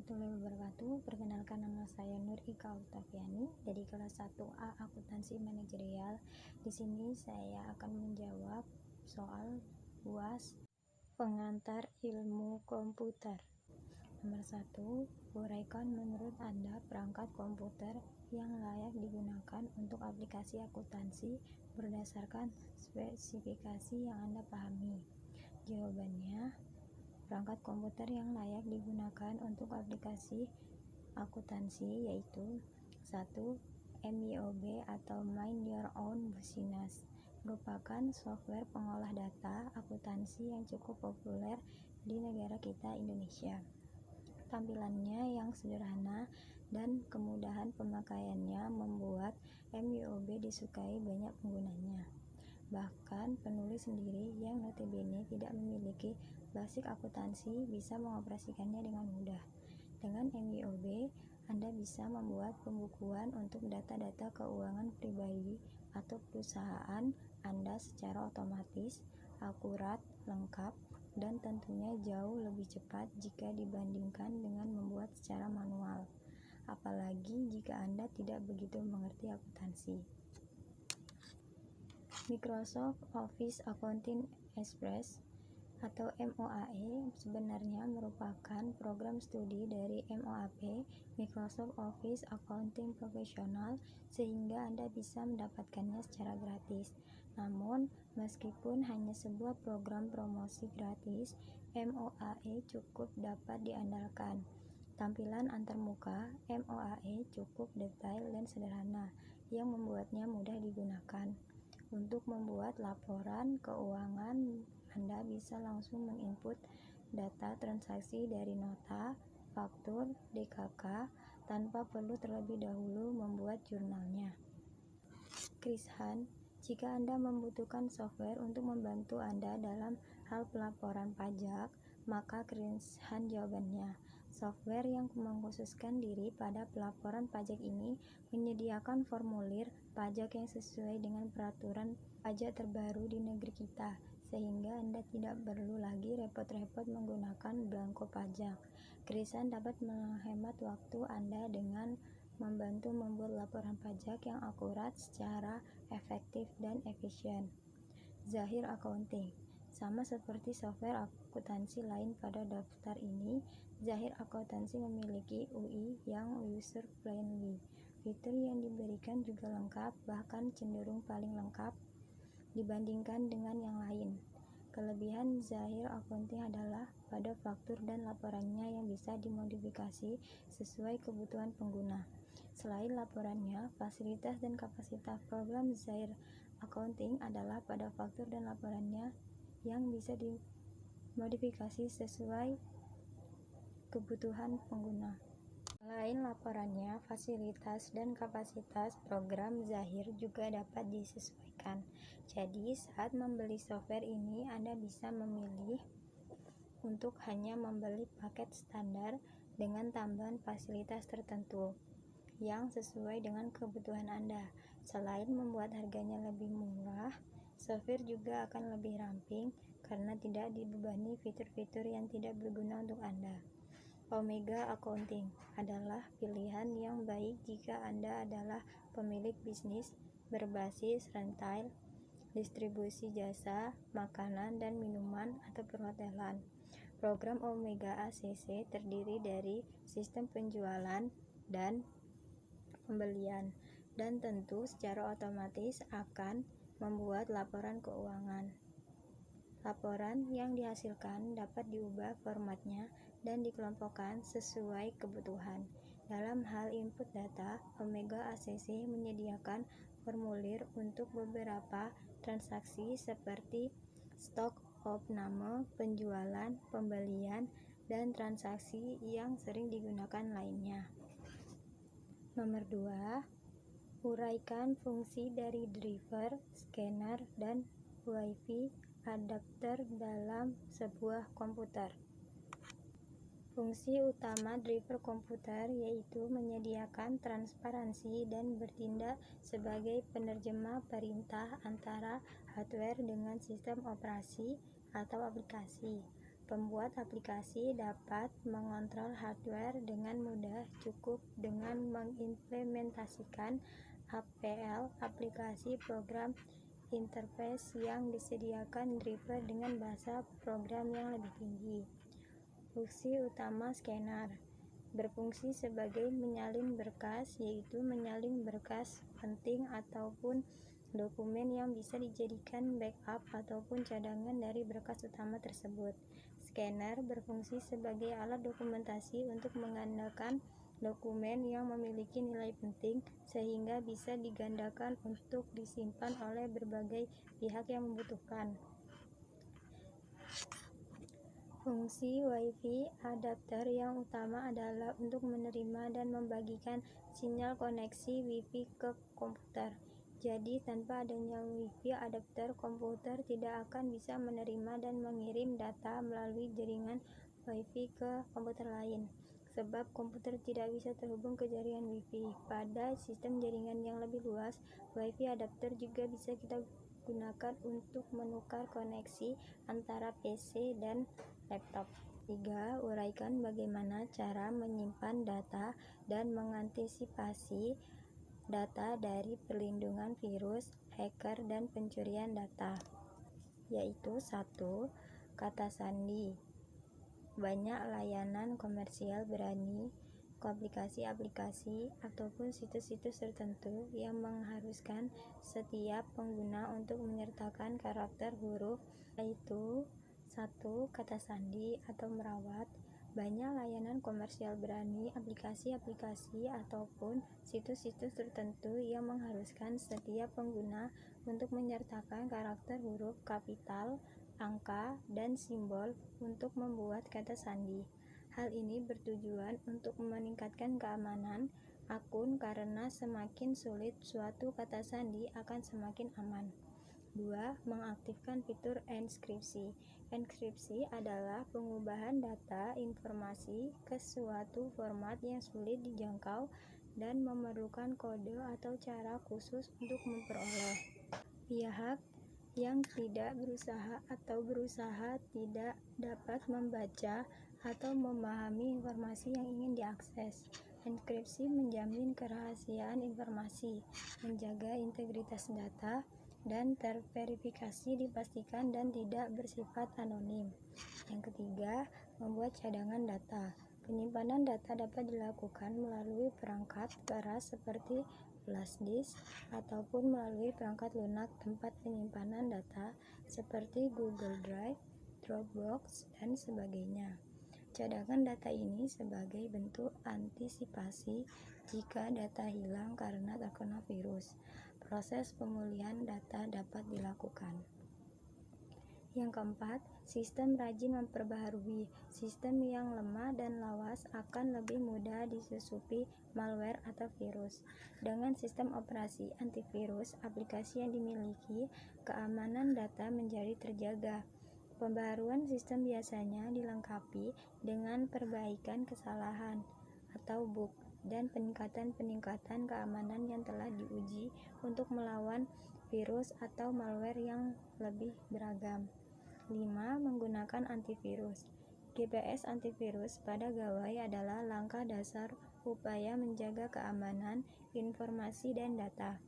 warahmatullahi wabarakatuh. Perkenalkan, nama saya Nur Ika Oktaviani dari kelas 1A Akuntansi Manajerial. Di sini saya akan menjawab soal UAS pengantar ilmu komputer. Nomor 1, uraikan menurut Anda perangkat komputer yang layak digunakan untuk aplikasi akuntansi berdasarkan spesifikasi yang Anda pahami. Jawabannya, perangkat komputer yang layak digunakan untuk aplikasi akuntansi yaitu 1. MYOB atau Mind Your Own Business merupakan software pengolah data akuntansi yang cukup populer di negara kita, Indonesia. Tampilannya yang sederhana dan kemudahan pemakaiannya membuat MYOB disukai banyak penggunanya. Bahkan penulis sendiri yang notabene tidak memiliki basic akuntansi bisa mengoperasikannya dengan mudah. Dengan MYOB, Anda bisa membuat pembukuan untuk data-data keuangan pribadi atau perusahaan Anda secara otomatis, akurat, lengkap, dan tentunya jauh lebih cepat jika dibandingkan dengan membuat secara manual. Apalagi jika Anda tidak begitu mengerti akuntansi. Microsoft Office Accounting Express atau MOAE sebenarnya merupakan program studi dari MOAP, Microsoft Office Accounting Professional, sehingga Anda bisa mendapatkannya secara gratis. Namun, meskipun hanya sebuah program promosi gratis, MOAE cukup dapat diandalkan. Tampilan antarmuka MOAE cukup detail dan sederhana, yang membuatnya mudah digunakan. Untuk membuat laporan keuangan, Anda bisa langsung menginput data transaksi dari nota, faktur, DKK, tanpa perlu terlebih dahulu membuat jurnalnya. Chris Han, jika Anda membutuhkan software untuk membantu Anda dalam hal pelaporan pajak, maka Chris Han jawabannya. Software yang mengkhususkan diri pada pelaporan pajak ini menyediakan formulir pajak yang sesuai dengan peraturan pajak terbaru di negeri kita, sehingga Anda tidak perlu lagi repot-repot menggunakan belangko pajak. Krisan dapat menghemat waktu Anda dengan membantu membuat laporan pajak yang akurat secara efektif dan efisien. Zahir Accounting, sama seperti software akuntansi lain pada daftar ini, Zahir Accountancy memiliki UI yang user-friendly. Fitur yang diberikan juga lengkap, bahkan cenderung paling lengkap dibandingkan dengan yang lain. Kelebihan Zahir Accounting adalah pada faktur dan laporannya yang bisa dimodifikasi sesuai kebutuhan pengguna. Selain laporannya, fasilitas dan kapasitas program Zahir Accounting adalah pada faktur dan laporannya yang bisa dimodifikasi sesuai kebutuhan pengguna. Selain laporannya, fasilitas dan kapasitas program Zahir juga dapat disesuaikan. Jadi, saat membeli software ini, Anda bisa memilih untuk hanya membeli paket standar dengan tambahan fasilitas tertentu yang sesuai dengan kebutuhan Anda. Selain membuat harganya lebih murah, software juga akan lebih ramping karena tidak dibebani fitur-fitur yang tidak berguna untuk Anda. Omega Accounting adalah pilihan yang baik jika Anda adalah pemilik bisnis berbasis retail, distribusi jasa, makanan dan minuman, atau perhotelan. Program Omega ACC terdiri dari sistem penjualan dan pembelian, dan tentu secara otomatis akan membuat laporan keuangan. Laporan yang dihasilkan dapat diubah formatnya dan dikelompokkan sesuai kebutuhan. Dalam hal input data, Omega ACC menyediakan formulir untuk beberapa transaksi seperti stok opname, penjualan, pembelian, dan transaksi yang sering digunakan lainnya. Nomor 2, uraikan fungsi dari driver, scanner, dan Wi-Fi adapter dalam sebuah komputer. Fungsi utama driver komputer yaitu menyediakan transparansi dan bertindak sebagai penerjemah perintah antara hardware dengan sistem operasi atau aplikasi. Pembuat aplikasi dapat mengontrol hardware dengan mudah cukup dengan mengimplementasikan APL, aplikasi program interface yang disediakan driver dengan bahasa program yang lebih tinggi. Fungsi utama scanner berfungsi sebagai menyalin berkas, yaitu menyalin berkas penting ataupun dokumen yang bisa dijadikan backup ataupun cadangan dari berkas utama tersebut. Scanner berfungsi sebagai alat dokumentasi untuk menggandakan dokumen yang memiliki nilai penting sehingga bisa digandakan untuk disimpan oleh berbagai pihak yang membutuhkan. Fungsi Wi-Fi adapter yang utama adalah untuk menerima dan membagikan sinyal koneksi Wi-Fi ke komputer. Jadi, tanpa adanya Wi-Fi adapter, komputer tidak akan bisa menerima dan mengirim data melalui jaringan Wi-Fi ke komputer lain, sebab komputer tidak bisa terhubung ke jaringan Wi-Fi. Pada sistem jaringan yang lebih luas, Wi-Fi adapter juga bisa kita gunakan untuk menukar koneksi antara PC dan laptop. 3. Uraikan bagaimana cara menyimpan data dan mengantisipasi data dari perlindungan virus, hacker, dan pencurian data. Yaitu 1. Kata sandi. Banyak layanan komersial berani aplikasi-aplikasi ataupun situs-situs tertentu yang mengharuskan setiap pengguna untuk menyertakan karakter huruf, yaitu 1. Kata sandi atau merawat. Banyak layanan komersial berani aplikasi-aplikasi ataupun situs-situs tertentu yang mengharuskan setiap pengguna untuk menyertakan karakter huruf kapital, angka, dan simbol untuk membuat kata sandi. Hal ini bertujuan untuk meningkatkan keamanan akun karena semakin sulit suatu kata sandi akan semakin aman. 2. Mengaktifkan fitur enkripsi. Enkripsi adalah pengubahan data informasi ke suatu format yang sulit dijangkau dan memerlukan kode atau cara khusus untuk memperoleh. Pihak yang tidak berusaha atau berusaha tidak dapat membaca atau memahami informasi yang ingin diakses. Enkripsi menjamin kerahasiaan informasi, menjaga integritas data, dan terverifikasi dipastikan dan tidak bersifat anonim. Yang ketiga, membuat cadangan data. Penyimpanan data dapat dilakukan melalui perangkat keras seperti flash disk ataupun melalui perangkat lunak tempat penyimpanan data seperti Google Drive, Dropbox, dan sebagainya. Cadangan data ini sebagai bentuk antisipasi jika data hilang karena terkena virus. Proses pemulihan data dapat dilakukan. Yang keempat, sistem rajin memperbaharui. Sistem yang lemah dan lawas akan lebih mudah disusupi malware atau virus. Dengan sistem operasi antivirus, aplikasi yang dimiliki, keamanan data menjadi terjaga. Pembaharuan sistem biasanya dilengkapi dengan perbaikan kesalahan atau bug dan peningkatan keamanan yang telah diuji untuk melawan virus atau malware yang lebih beragam. 5. Menggunakan antivirus. GPS antivirus pada gawai adalah langkah dasar upaya menjaga keamanan informasi dan data.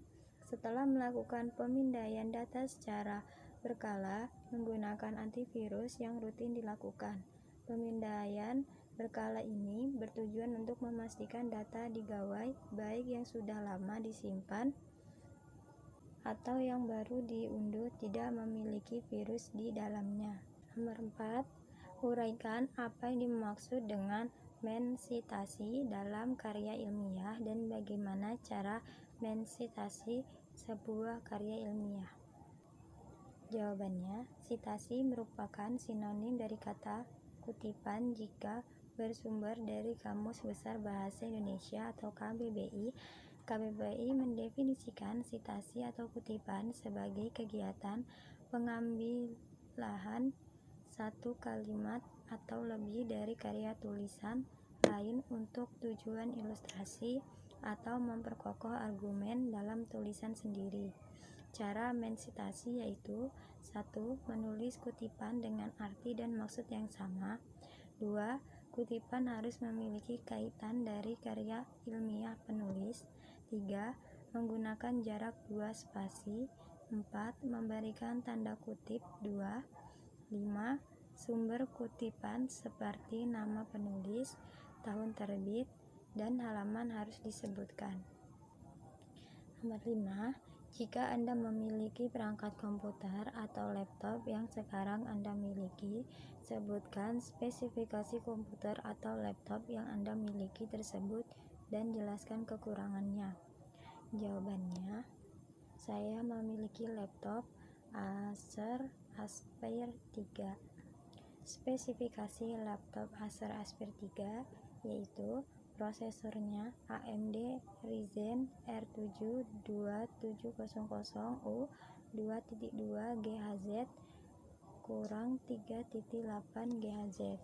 Setelah melakukan pemindaian data secara berkala menggunakan antivirus yang rutin dilakukan. Pemindaian berkala ini bertujuan untuk memastikan data di gawai, baik yang sudah lama disimpan atau yang baru diunduh, tidak memiliki virus di dalamnya. Nomor 4. Uraikan apa yang dimaksud dengan mensitasi dalam karya ilmiah dan bagaimana cara mensitasi sebuah karya ilmiah. Jawabannya, sitasi merupakan sinonim dari kata kutipan jika bersumber dari Kamus Besar Bahasa Indonesia atau KBBI. KBBI mendefinisikan sitasi atau kutipan sebagai kegiatan pengambilan satu kalimat atau lebih dari karya tulisan lain untuk tujuan ilustrasi atau memperkokoh argumen dalam tulisan sendiri. Cara mensitasi yaitu 1. Menulis kutipan dengan arti dan maksud yang sama. 2. Kutipan harus memiliki kaitan dari karya ilmiah penulis. 3. Menggunakan jarak 2 spasi. 4. Memberikan tanda kutip 2. 5. Sumber kutipan seperti nama penulis, tahun terbit, dan halaman harus disebutkan. Nomor 5. Jika Anda memiliki perangkat komputer atau laptop yang sekarang Anda miliki, sebutkan spesifikasi komputer atau laptop yang Anda miliki tersebut dan jelaskan kekurangannya. Jawabannya, saya memiliki laptop Acer Aspire 3. Spesifikasi laptop Acer Aspire 3 yaitu prosesornya AMD Ryzen R7 2700U 2.2 GHz kurang 3.8 GHz,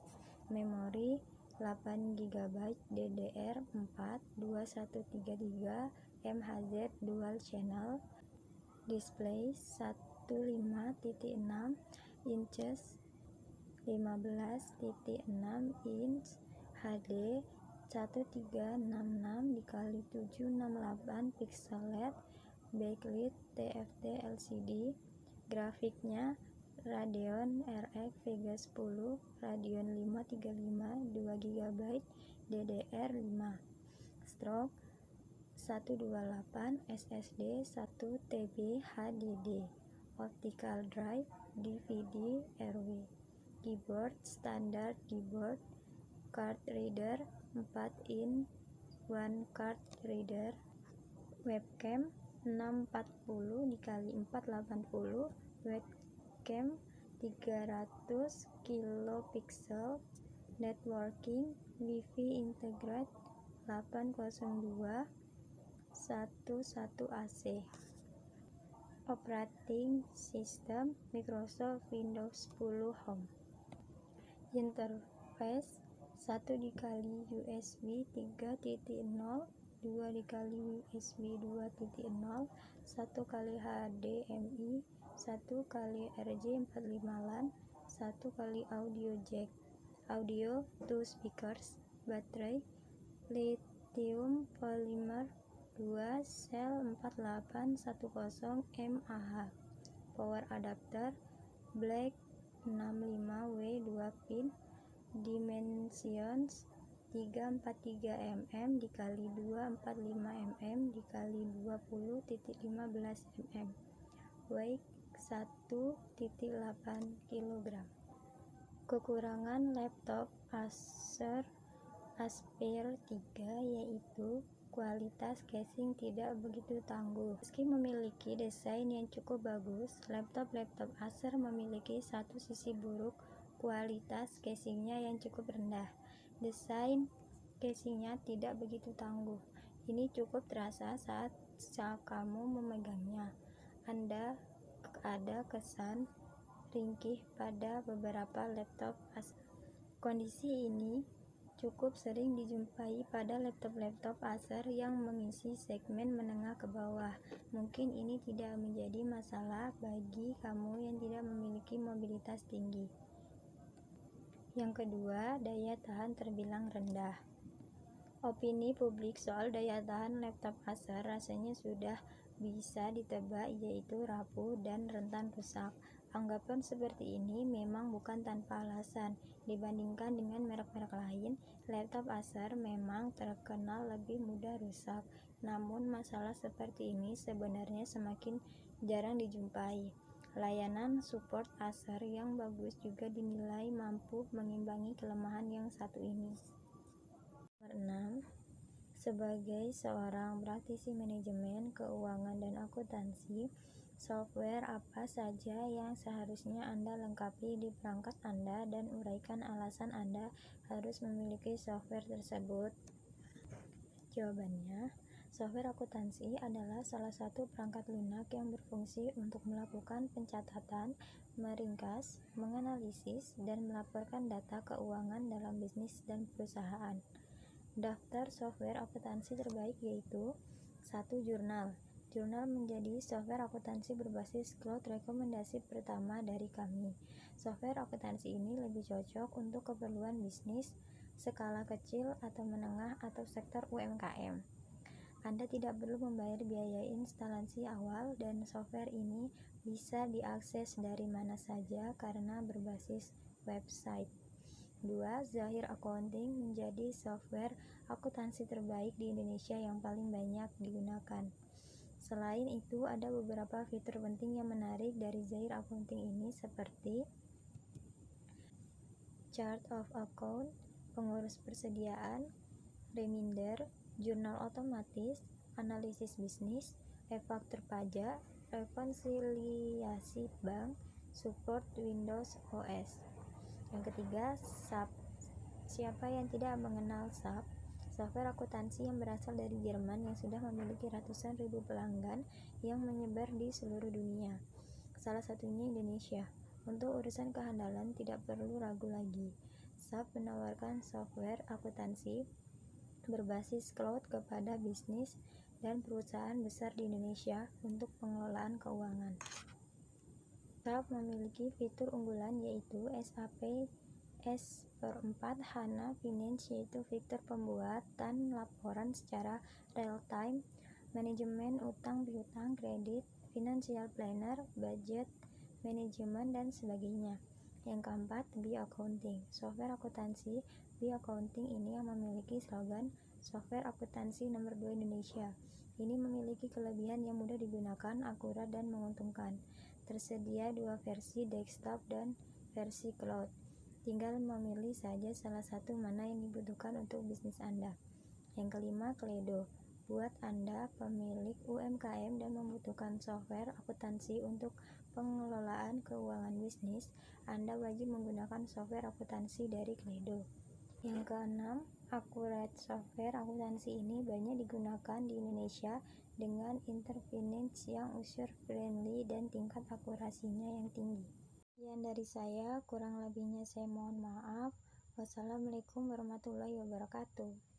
memori 8GB DDR4 2133 MHz dual channel, display 15.6 inches 15.6 inch HD 1366x768 pixel, backlit TFT LCD, grafiknya Radeon RX Vega 10, Radeon 535 2GB DDR5, stroke 128, SSD 1TB HDD, optical drive, DVD RW, keyboard standar keyboard, card reader 4-in 1 card reader, webcam 640x480, webcam 300 kpixel, networking Wi-Fi integrate 802.11ac, operating system Microsoft Windows 10 Home, interface 1x USB 3.0, 2x USB 2.0, 1x HDMI, 1x RJ45 LAN, 1x audio jack, audio 2 speakers, baterai lithium polymer 2 sel 4810 mAh, power adapter black 65W 2 pin, dimensions 343 mm x 245 mm x 20.15 mm, weight 1.8 kg. Kekurangan laptop Acer Aspire 3 yaitu kualitas casing tidak begitu tangguh. Meski memiliki desain yang cukup bagus, laptop Acer memiliki satu sisi buruk, kualitas casingnya yang cukup rendah. Desain casingnya tidak begitu tangguh. Ini cukup terasa saat kamu memegangnya. Ada kesan ringkih pada beberapa laptop Acer. Kondisi ini cukup sering dijumpai pada laptop Acer yang mengisi segmen menengah ke bawah. Mungkin ini tidak menjadi masalah bagi kamu yang tidak memiliki mobilitas tinggi. Yang kedua, daya tahan terbilang rendah. Opini publik soal daya tahan laptop Acer rasanya sudah bisa ditebak, yaitu rapuh dan rentan rusak. Anggapan seperti ini memang bukan tanpa alasan. Dibandingkan dengan merek-merek lain, laptop Acer memang terkenal lebih mudah rusak. Namun masalah seperti ini sebenarnya semakin jarang dijumpai. Layanan support Acer yang bagus juga dinilai mampu mengimbangi kelemahan yang satu ini. Nomor 6. Sebagai seorang praktisi manajemen, keuangan, dan akuntansi, software apa saja yang seharusnya Anda lengkapi di perangkat Anda dan uraikan alasan Anda harus memiliki software tersebut? Jawabannya, software akuntansi adalah salah satu perangkat lunak yang berfungsi untuk melakukan pencatatan, meringkas, menganalisis, dan melaporkan data keuangan dalam bisnis dan perusahaan. Daftar software akuntansi terbaik yaitu 1. Jurnal. Jurnal menjadi software akuntansi berbasis cloud rekomendasi pertama dari kami. Software akuntansi ini lebih cocok untuk keperluan bisnis, skala kecil atau menengah atau sektor UMKM. Anda tidak perlu membayar biaya instalasi awal dan software ini bisa diakses dari mana saja karena berbasis website. 2. Zahir Accounting menjadi software akuntansi terbaik di Indonesia yang paling banyak digunakan. Selain itu, ada beberapa fitur penting yang menarik dari Zahir Accounting ini seperti Chart of Account, pengurus persediaan, reminder, jurnal otomatis, analisis bisnis, e-faktur pajak, rekonsiliasi bank, support Windows OS. Yang ketiga, SAP. Siapa yang tidak mengenal SAP? Software akuntansi yang berasal dari Jerman yang sudah memiliki ratusan ribu pelanggan yang menyebar di seluruh dunia. Salah satunya Indonesia. Untuk urusan kehandalan tidak perlu ragu lagi. SAP menawarkan software akuntansi berbasis cloud kepada bisnis dan perusahaan besar di Indonesia untuk pengelolaan keuangan. SAP memiliki fitur unggulan yaitu SAP S/4 HANA Finance, yaitu fitur pembuatan laporan secara real-time, manajemen utang piutang, kredit, financial planner, budget, manajemen, dan sebagainya. Yang keempat, B-Accounting. Software akuntansi B-Accounting ini yang memiliki slogan software akuntansi nomor 2 Indonesia. Ini memiliki kelebihan yang mudah digunakan, akurat, dan menguntungkan. Tersedia dua versi, desktop dan versi cloud. Tinggal memilih saja salah satu mana yang dibutuhkan untuk bisnis Anda. Yang kelima, Kledo. Buat Anda pemilik UMKM dan membutuhkan software akuntansi untuk pengelolaan keuangan bisnis, Anda wajib menggunakan software akuntansi dari Kledo. Yang keenam, Accurate. Software akuntansi ini banyak digunakan di Indonesia dengan interfinance yang user-friendly dan tingkat akurasinya yang tinggi. Sekian dari saya, kurang lebihnya saya mohon maaf. Wassalamualaikum warahmatullahi wabarakatuh.